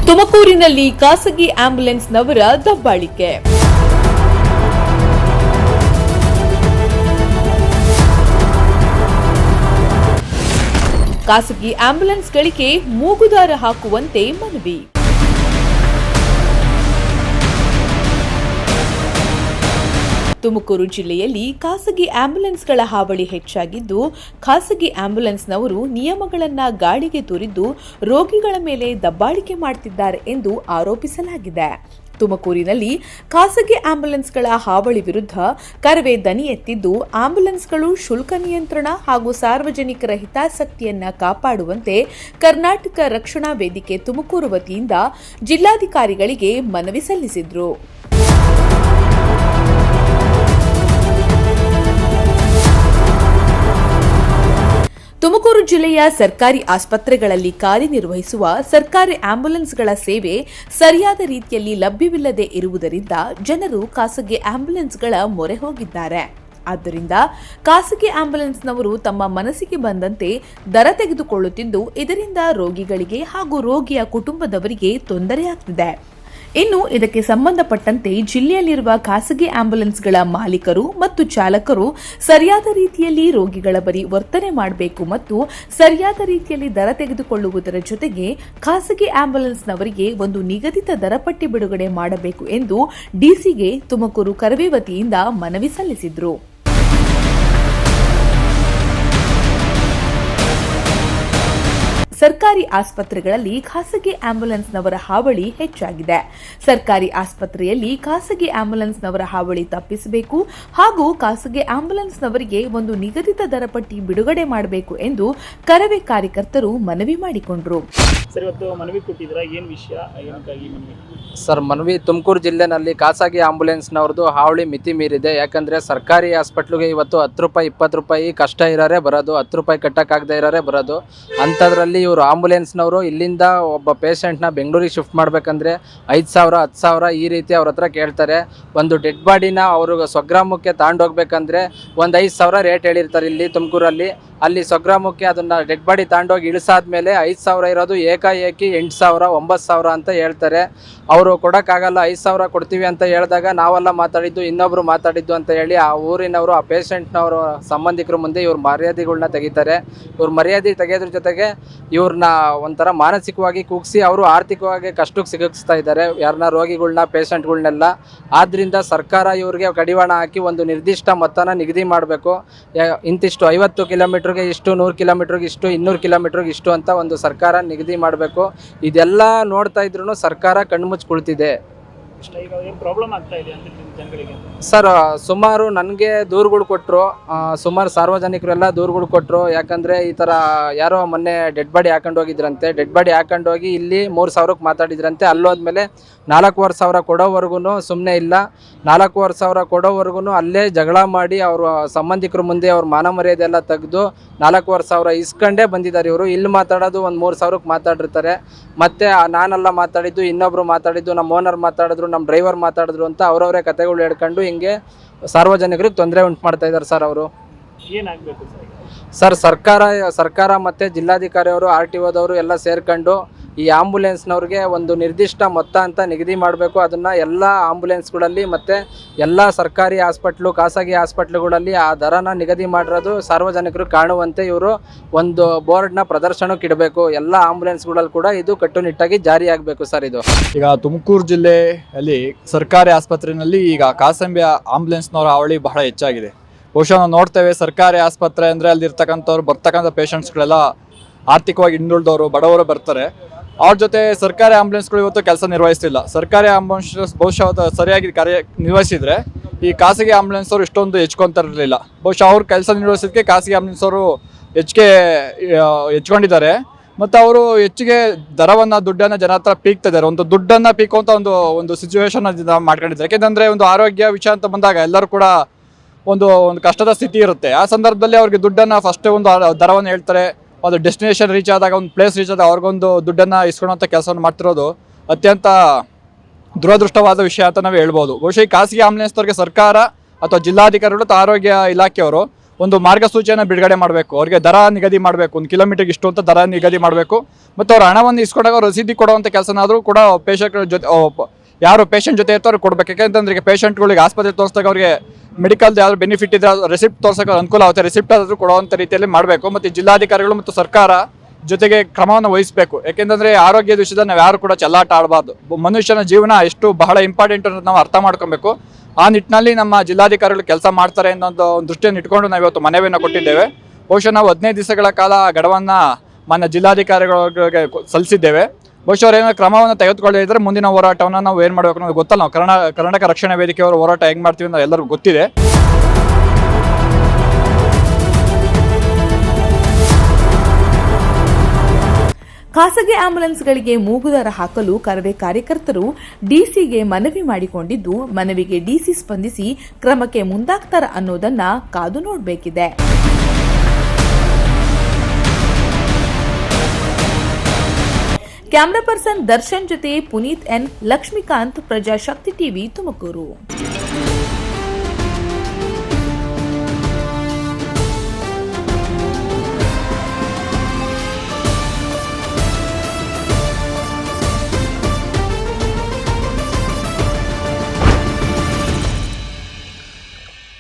ತುಮಕೂರಿನಲ್ಲಿ ಖಾಸಗಿ ಆಂಬ್ಯುಲೆನ್ಸ್ನವರ ದಬ್ಬಾಳಿಕೆ. ಖಾಸಗಿ ಆಂಬ್ಯುಲೆನ್ಸ್ಗಳಿಗೆ ಮೂಗುದಾರ ಹಾಕುವಂತೆ ಮನವಿ. ತುಮಕೂರು ಜಿಲ್ಲೆಯಲ್ಲಿ ಖಾಸಗಿ ಆಂಬ್ಯುಲೆನ್ಸ್ಗಳ ಹಾವಳಿ ಹೆಚ್ಚಾಗಿದ್ದು, ಖಾಸಗಿ ಆಂಬ್ಯುಲೆನ್ಸ್ನವರು ನಿಯಮಗಳನ್ನು ಗಾಳಿಗೆ ತೂರಿದ್ದು ರೋಗಿಗಳ ಮೇಲೆ ದಬ್ಬಾಳಿಕೆ ಮಾಡುತ್ತಿದ್ದಾರೆ ಎಂದು ಆರೋಪಿಸಲಾಗಿದೆ. ತುಮಕೂರಿನಲ್ಲಿ ಖಾಸಗಿ ಆಂಬ್ಯುಲೆನ್ಸ್ಗಳ ಹಾವಳಿ ವಿರುದ್ಧ ಕರವೇ ದನಿ ಎತ್ತಿದ್ದು, ಆಂಬ್ಯುಲೆನ್ಸ್ಗಳು ಶುಲ್ಕ ನಿಯಂತ್ರಣ ಹಾಗೂ ಸಾರ್ವಜನಿಕರ ಹಿತಾಸಕ್ತಿಯನ್ನು ಕಾಪಾಡುವಂತೆ ಕರ್ನಾಟಕ ರಕ್ಷಣಾ ವೇದಿಕೆ ತುಮಕೂರು ವತಿಯಿಂದ ಜಿಲ್ಲಾಧಿಕಾರಿಗಳಿಗೆ ಮನವಿ ಸಲ್ಲಿಸಿದರು. ತುಮಕೂರು ಜಿಲ್ಲೆಯ ಸರ್ಕಾರಿ ಆಸ್ಪತ್ರೆಗಳಲ್ಲಿ ಕಾರ್ಯನಿರ್ವಹಿಸುವ ಸರ್ಕಾರಿ ಆಂಬ್ಯುಲೆನ್ಸ್ಗಳ ಸೇವೆ ಸರಿಯಾದ ರೀತಿಯಲ್ಲಿ ಲಭ್ಯವಿಲ್ಲದೆ ಇರುವುದರಿಂದ ಜನರು ಖಾಸಗಿ ಆಂಬ್ಯುಲೆನ್ಸ್ಗಳ ಮೊರೆ ಹೋಗಿದ್ದಾರೆ. ಆದ್ದರಿಂದ ಖಾಸಗಿ ಆಂಬ್ಯುಲೆನ್ಸ್ನವರು ತಮ್ಮ ಮನಸ್ಸಿಗೆ ಬಂದಂತೆ ದರ ತೆಗೆದುಕೊಳ್ಳುತ್ತಿದ್ದು, ಇದರಿಂದ ರೋಗಿಗಳಿಗೆ ಹಾಗೂ ರೋಗಿಯ ಕುಟುಂಬದವರಿಗೆ ತೊಂದರೆಯಾಗುತ್ತಿದೆ. ಇನ್ನು ಇದಕ್ಕೆ ಸಂಬಂಧಪಟ್ಟಂತೆ ಜಿಲ್ಲೆಯಲ್ಲಿರುವ ಖಾಸಗಿ ಆಂಬ್ಯುಲೆನ್ಸ್ಗಳ ಮಾಲೀಕರು ಮತ್ತು ಚಾಲಕರು ಸರಿಯಾದ ರೀತಿಯಲ್ಲಿ ರೋಗಿಗಳ ಬಳಿ ವರ್ತನೆ ಮಾಡಬೇಕು ಮತ್ತು ಸರಿಯಾದ ರೀತಿಯಲ್ಲಿ ದರ ತೆಗೆದುಕೊಳ್ಳುವುದರ ಜೊತೆಗೆ ಖಾಸಗಿ ಆಂಬ್ಯುಲೆನ್ಸ್ನವರಿಗೆ ಒಂದು ನಿಗದಿತ ದರಪಟ್ಟಿ ಬಿಡುಗಡೆ ಮಾಡಬೇಕು ಎಂದು ಡಿಸಿಗೆ ತುಮಕೂರು ಕರವೇ ವತಿಯಿಂದ ಮನವಿ ಸಲ್ಲಿಸಿದರು. ಸರ್ಕಾರಿ ಆಸ್ಪತ್ರೆಗಳಲ್ಲಿ ಖಾಸಗಿ ಆಂಬ್ಯುಲೆನ್ಸ್ನವರ ಹಾವಳಿ ಹೆಚ್ಚಾಗಿದೆ. ಸರ್ಕಾರಿ ಆಸ್ಪತ್ರೆಯಲ್ಲಿ ಖಾಸಗಿ ಆಂಬ್ಯುಲೆನ್ಸ್ನವರ ಹಾವಳಿ ತಪ್ಪಿಸಬೇಕು ಹಾಗೂ ಖಾಸಗಿ ಆಂಬ್ಯುಲೆನ್ಸ್ನವರಿಗೆ ಒಂದು ನಿಗದಿತ ದರಪಟ್ಟಿ ಬಿಡುಗಡೆ ಮಾಡಬೇಕು ಎಂದು ಕರವೇ ಕಾರ್ಯಕರ್ತರು ಮನವಿ ಮಾಡಿಕೊಂಡರು. ಸರ್, ಮನವಿ ತುಮಕೂರು ಜಿಲ್ಲೆನಲ್ಲಿ ಖಾಸಗಿ ಆಂಬ್ಯುಲೆನ್ಸ್ನವ್ರದ್ದು ಹಾವಳಿ ಮಿತಿ ಮೀರಿದೆ. ಯಾಕಂದರೆ ಸರ್ಕಾರಿ ಹಾಸ್ಪಿಟ್ಲಿಗೆ ಇವತ್ತು 10 ರೂಪಾಯಿ 20 ರೂಪಾಯಿ ಕಷ್ಟ ಇರೋರೆ ಬರೋದು, 10 ರೂಪಾಯಿ ಕಟ್ಟಕ್ಕಾಗದೇ ಇರೋರೆ ಬರೋದು. ಅಂಥದ್ರಲ್ಲಿ ಇವರು ಆಂಬ್ಯುಲೆನ್ಸ್ನವರು ಇಲ್ಲಿಂದ ಒಬ್ಬ ಪೇಷಂಟ್ನ ಬೆಂಗಳೂರಿಗೆ ಶಿಫ್ಟ್ ಮಾಡಬೇಕಂದ್ರೆ 5,000 10,000 ಈ ರೀತಿ ಅವ್ರ ಹತ್ರ ಕೇಳ್ತಾರೆ. ಒಂದು ಡೆಡ್ ಬಾಡಿನ ಅವರು ಸ್ವಗ್ರಾಮಕ್ಕೆ ತಗೊಂಡೋಗ್ಬೇಕಂದ್ರೆ ಒಂದು 5,000 ರೇಟ್ ಹೇಳಿರ್ತಾರೆ ಇಲ್ಲಿ ತುಮಕೂರಲ್ಲಿ. ಅಲ್ಲಿ ಸ್ವಗ್ರಾಮಕ್ಕೆ ಅದನ್ನು ಡೆಡ್ ಬಾಡಿ ತಗೊಂಡೋಗಿ ಇಳಿಸಾದ್ಮೇಲೆ 5,000 ಇರೋದು ಏಕಾಏಕಿ 8,000 9,000 ಅಂತ ಹೇಳ್ತಾರೆ. ಅವರು ಕೊಡೋಕ್ಕಾಗಲ್ಲ, 5,000 ಕೊಡ್ತೀವಿ ಅಂತ ಹೇಳಿದಾಗ ನಾವೆಲ್ಲ ಮಾತಾಡಿದ್ದು ಇನ್ನೊಬ್ರು ಮಾತಾಡಿದ್ದು ಅಂತ ಹೇಳಿ ಆ ಊರಿನವರು ಆ ಪೇಷಂಟ್ನವರು ಸಂಬಂಧಿಕರ ಮುಂದೆ ಇವ್ರ ಮರ್ಯಾದೆಗಳನ್ನ ತೆಗಿತಾರೆ. ಇವ್ರ ಮರ್ಯಾದೆ ತೆಗೆಯೋದ್ರ ಜೊತೆಗೆ ಇವ್ರನ್ನ ಒಂಥರ ಮಾನಸಿಕವಾಗಿ ಕುಗ್ಸಿ ಅವರು ಆರ್ಥಿಕವಾಗಿ ಕಷ್ಟಕ್ಕೆ ಸಿಗಿಸ್ತಾ ಇದ್ದಾರೆ ಯಾರನ್ನ ರೋಗಿಗಳನ್ನ ಪೇಷಂಟ್ಗಳನ್ನೆಲ್ಲ. ಆದ್ದರಿಂದ ಸರ್ಕಾರ ಇವ್ರಿಗೆ ಕಡಿವಾಣ ಹಾಕಿ ಒಂದು ನಿರ್ದಿಷ್ಟ ಮೊತ್ತನ ನಿಗದಿ ಮಾಡಬೇಕು. ಇಂತಿಷ್ಟು 50 ಕಿಲೋಮೀಟ್ರಿಗೆ ಇಷ್ಟು, 100 ಕಿಲೋಮೀಟ್ರಿಗೆ ಇಷ್ಟು, 200 ಕಿಲೋಮೀಟ್ರಿಗೆ ಇಷ್ಟು ಅಂತ ಒಂದು ಸರ್ಕಾರ ನಿಗದಿ ಮಾಡಬೇಕು. ಇದೆಲ್ಲ ನೋಡ್ತಾ ಇದ್ರು ಸರ್ಕಾರ ಕಣ್ಮುಚ್ಚಿ ಕುಳಿತಿದೆ. ಸರ್, ಸುಮಾರು ನನಗೆ ದೂರುಗಳು ಕೊಟ್ಟರು, ಸುಮಾರು ಸಾರ್ವಜನಿಕರೆಲ್ಲ ದೂರುಗಳು ಕೊಟ್ಟರು. ಯಾಕಂದರೆ ಈ ಥರ ಯಾರೋ ಮೊನ್ನೆ ಡೆಡ್ ಬಾಡಿ ಹಾಕೊಂಡು ಹೋಗಿದ್ರಂತೆ. ಡೆಡ್ ಬಾಡಿ ಹಾಕೊಂಡು ಹೋಗಿ ಇಲ್ಲಿ 3,000ಕ್ಕೆ ಮಾತಾಡಿದ್ರಂತೆ. ಅಲ್ಲೋದ್ಮೇಲೆ 4,500 ಕೊಡೋವರೆಗೂ ಸುಮ್ಮನೆ ಇಲ್ಲ. 4,500 ಕೊಡೋವರೆಗೂ ಅಲ್ಲೇ ಜಗಳ ಮಾಡಿ ಅವ್ರ ಸಂಬಂಧಿಕರ ಮುಂದೆ ಅವ್ರ ಮಾನ ಮರ್ಯಾದೆ ಎಲ್ಲ ತೆಗೆದು 4,500 ಇಸ್ಕೊಂಡೇ ಬಂದಿದ್ದಾರೆ ಇವರು. ಇಲ್ಲಿ ಮಾತಾಡೋದು ಒಂದು 3,000ಕ್ಕೆ ಮಾತಾಡಿರ್ತಾರೆ. ಮತ್ತು ನಾನೆಲ್ಲ ಮಾತಾಡಿದ್ದು, ಇನ್ನೊಬ್ರು ಮಾತಾಡಿದ್ದು, ನಮ್ಮ ಓನರ್ ಮಾತಾಡಿದ್ರು, ನಮ್ಮ ಡ್ರೈವರ್ ಮಾತಾಡಿದ್ರು ಅಂತ ಅವರವರೇ ಕತೆಗಳು ಹೇಳ್ಕೊಂಡು ಹಿಂಗೆ ಸಾರ್ವಜನಿಕರಿಗೆ ತೊಂದರೆ ಉಂಟು ಮಾಡ್ತಾ ಇದ್ದಾರೆ ಸರ್. ಅವರು ಏನಾಗಬೇಕು ಸರ್? ಸರ್ಕಾರ ಮತ್ತು ಜಿಲ್ಲಾಧಿಕಾರಿ ಅವರು, RTOದವರು ಎಲ್ಲ ಸೇರ್ಕೊಂಡು ಈ ಆಂಬ್ಯುಲೆನ್ಸ್ನವ್ರಿಗೆ ಒಂದು ನಿರ್ದಿಷ್ಟ ಮೊತ್ತ ಅಂತ ನಿಗದಿ ಮಾಡಬೇಕು. ಅದನ್ನು ಎಲ್ಲ ಆಂಬ್ಯುಲೆನ್ಸ್ಗಳಲ್ಲಿ ಮತ್ತು ಎಲ್ಲ ಸರ್ಕಾರಿ ಹಾಸ್ಪಿಟ್ಲು ಖಾಸಗಿ ಹಾಸ್ಪಿಟ್ಲುಗಳಲ್ಲಿ ಆ ದರನ ನಿಗದಿ ಮಾಡಿರೋದು ಸಾರ್ವಜನಿಕರು ಕಾಣುವಂತೆ ಇವರು ಒಂದು ಬೋರ್ಡ್ನ ಪ್ರದರ್ಶನಕ್ಕೆ ಇಡಬೇಕು. ಎಲ್ಲ ಆಂಬ್ಯುಲೆನ್ಸ್ಗಳಲ್ಲಿ ಕೂಡ ಇದು ಕಟ್ಟುನಿಟ್ಟಾಗಿ ಜಾರಿಯಾಗಬೇಕು ಸರ್. ಇದು ಈಗ ತುಮಕೂರು ಜಿಲ್ಲೆಯಲ್ಲಿ ಸರ್ಕಾರಿ ಆಸ್ಪತ್ರೆಯಲ್ಲಿ ಈಗ ಖಾಸಗಿ ಆಂಬ್ಯುಲೆನ್ಸ್ನವರ ಹಾವಳಿ ಬಹಳ ಹೆಚ್ಚಾಗಿದೆ. ಬಹುಶಃ ನಾವು ನೋಡ್ತೇವೆ, ಸರ್ಕಾರಿ ಆಸ್ಪತ್ರೆ ಅಂದರೆ ಅಲ್ಲಿರ್ತಕ್ಕಂಥವ್ರು ಬರ್ತಕ್ಕಂಥ ಪೇಷಂಟ್ಸ್ಗಳೆಲ್ಲ ಆರ್ಥಿಕವಾಗಿ ಹಿಂದುಳಿದವರು, ಬಡವರು ಬರ್ತಾರೆ. ಅವ್ರ ಜೊತೆ ಸರ್ಕಾರಿ ಆಂಬ್ಯುಲೆನ್ಸ್ಗಳು ಇವತ್ತು ಕೆಲಸ ನಿರ್ವಹಿಸ್ತಿಲ್ಲ. ಸರ್ಕಾರಿ ಆಂಬ್ಯುಲೆನ್ಸ್ ಬಹುಶಃ ಸರಿಯಾಗಿ ಕಾರ್ಯ ನಿರ್ವಹಿಸಿದರೆ ಈ ಖಾಸಗಿ ಆಂಬ್ಯುಲೆನ್ಸ್ ಅವರು ಇಷ್ಟೊಂದು ಹೆಚ್ಕೊಂತಿರಲಿಲ್ಲ. ಬಹುಶಃ ಅವ್ರು ಕೆಲಸ ನಿರ್ವಹಿಸೋದಕ್ಕೆ ಖಾಸಗಿ ಆಂಬ್ಯುಲೆನ್ಸ್ ಅವರು ಹೆಚ್ಕೊಂಡಿದ್ದಾರೆ. ಮತ್ತು ಅವರು ಹೆಚ್ಚಿಗೆ ದರವನ್ನು, ದುಡ್ಡನ್ನು ಜನ ಹತ್ರ ಪೀಕ್ತಾ ಇದ್ದಾರೆ. ಒಂದು ದುಡ್ಡನ್ನು ಪೀಕುವಂಥ ಒಂದು ಸಿಚುವೇಶನ್ ಮಾಡ್ಕೊಂಡಿದ್ದಾರೆ. ಯಾಕೆಂದರೆ ಒಂದು ಆರೋಗ್ಯ ವಿಷಯ ಅಂತ ಬಂದಾಗ ಎಲ್ಲರೂ ಕೂಡ ಒಂದು ಕಷ್ಟದ ಸ್ಥಿತಿ ಇರುತ್ತೆ. ಆ ಸಂದರ್ಭದಲ್ಲಿ ಅವ್ರಿಗೆ ದುಡ್ಡನ್ನು ಫಸ್ಟ್ ಒಂದು ದರವನ್ನು ಹೇಳ್ತಾರೆ. ಒಂದು ಡೆಸ್ಟಿನೇಷನ್ ರೀಚ್ ಆದಾಗ, ಒಂದು ಪ್ಲೇಸ್ ರೀಚ್ ಆದಾಗ ಅವ್ರಿಗೊಂದು ದುಡ್ಡನ್ನು ಇಸ್ಕೊಳ್ಳೋಂಥ ಕೆಲಸವನ್ನು ಮಾಡ್ತಿರೋದು ಅತ್ಯಂತ ದುರದೃಷ್ಟವಾದ ವಿಷಯ ಅಂತ ನಾವು ಹೇಳ್ಬೋದು. ಬಹುಶಃ ಈ ಖಾಸಗಿ ಆಂಬ್ಯುಲೆನ್ಸ್ನವ್ರಿಗೆ ಸರ್ಕಾರ ಅಥವಾ ಜಿಲ್ಲಾಧಿಕಾರಿಗಳು ಅಥವಾ ಆರೋಗ್ಯ ಇಲಾಖೆಯವರು ಒಂದು ಮಾರ್ಗಸೂಚಿಯನ್ನು ಬಿಡುಗಡೆ ಮಾಡಬೇಕು. ಅವ್ರಿಗೆ ದರ ನಿಗದಿ ಮಾಡಬೇಕು, 1 ಕಿಲೋಮೀಟರ್ಗೆ ಇಷ್ಟು ಅಂತ ದರ ನಿಗದಿ ಮಾಡಬೇಕು. ಮತ್ತು ಅವ್ರ ಹಣವನ್ನು ಇಸ್ಕೊಂಡಾಗ ರಸೀದಿ ಕೊಡುವಂಥ ಕೆಲಸನಾದರೂ ಕೂಡ ಪೇಷಂಟ್ ಜೊತೆ ಯಾರು ಪೇಷಂಟ್ ಜೊತೆ ಇರ್ತಾರೋ ಕೊಡ್ಬೇಕು. ಯಾಕೆಂತಂದ್ರೆ ಈಗ ಪೇಷಂಟ್ಗಳಿಗೆ ಆಸ್ಪತ್ರೆ ತೋರಿಸಿದಾಗ ಅವ್ರಿಗೆ ಮೆಡಿಕಲ್ ಯಾವ್ದು ಬೆನಿಫಿಟ್ ಇದೆ ರೆಸಿಪ್ಟ್ ತೋರ್ಸೋಕೆ ಅನುಕೂಲ ಆಗುತ್ತೆ, ರೆಸಿಪ್ಟ್ ಆದರೂ ಕೊಡುವಂಥ ರೀತಿಯಲ್ಲಿ ಮಾಡಬೇಕು. ಮತ್ತು ಜಿಲ್ಲಾಧಿಕಾರಿಗಳು ಮತ್ತು ಸರ್ಕಾರ ಜೊತೆಗೆ ಕ್ರಮವನ್ನು ವಹಿಸಬೇಕು. ಯಾಕೆಂತಂದ್ರೆ ಆರೋಗ್ಯದ ವಿಷಯದಲ್ಲಿ ನಾವು ಯಾರು ಕೂಡ ಚೆಲ್ಲಾಟ ಆಡಬಾರ್ದು. ಮನುಷ್ಯನ ಜೀವನ ಎಷ್ಟು ಬಹಳ ಇಂಪಾರ್ಟೆಂಟ್ ಅನ್ನೋದು ನಾವು ಅರ್ಥ ಮಾಡ್ಕೊಬೇಕು. ಆ ನಿಟ್ಟಿನಲ್ಲಿ ನಮ್ಮ ಜಿಲ್ಲಾಧಿಕಾರಿಗಳು ಕೆಲಸ ಮಾಡ್ತಾರೆ ಅನ್ನೋ ಒಂದು ದೃಷ್ಟಿಯನ್ನು ಇಟ್ಕೊಂಡು ನಾವು ಇವತ್ತು ಮನವಿಯನ್ನು ಕೊಟ್ಟಿದ್ದೇವೆ. ಬಹುಶಃ ನಾವು 15 ದಿವಸಗಳ ಕಾಲ ಗಡುವನ್ನು ಮಾನ್ಯ ಜಿಲ್ಲಾಧಿಕಾರಿಗಳಿಗೆ ಸಲ್ಲಿಸಿದ್ದೇವೆ. ಬಹುಶಃ ಅವ್ರು ಏನೋ ಕ್ರಮವನ್ನು ತೆಗೆದುಕೊಳ್ಳಿದ್ರೆ ಮುಂದಿನ ಹೋರಾಟವನ್ನು ನಾವು ಏನು ಮಾಡಬೇಕು ಅನ್ನೋದು ಗೊತ್ತಲ್ಲ. ನಾವು ಕರ್ನಾಟಕ ರಕ್ಷಣಾ ವೇದಿಕೆಯವರು ಹೋರಾಟ ಹೆಂಗೆ ಮಾಡ್ತೀವಿ ಅನ್ನೋದು ಎಲ್ಲರಿಗೂ ಗೊತ್ತಿದೆ. ಖಾಸಗಿ ಆಂಬ್ಯುಲೆನ್ಸ್ಗಳಿಗೆ ಮೂಗುದಾರ ಹಾಕಲು ಕರವೇ ಕಾರ್ಯಕರ್ತರು ಡಿಸಿಗೆ ಮನವಿ ಮಾಡಿಕೊಂಡಿದ್ದು, ಮನವಿಗೆ ಡಿಸಿ ಸ್ಪಂದಿಸಿ ಕ್ರಮಕ್ಕೆ ಮುಂದಾಗ್ತಾರ ಅನ್ನೋದನ್ನ ಕಾದು ನೋಡಬೇಕಿದೆ. ಕ್ಯಾಮರಾ ಪರ್ಸನ್ ದರ್ಶನ್ ಜೊತೆ ಪುನೀತ್ ಎನ್, ಲಕ್ಷ್ಮೀಕಾಂತ್, ಪ್ರಜಾಶಕ್ತಿ ಟಿವಿ, ತುಮಕೂರು.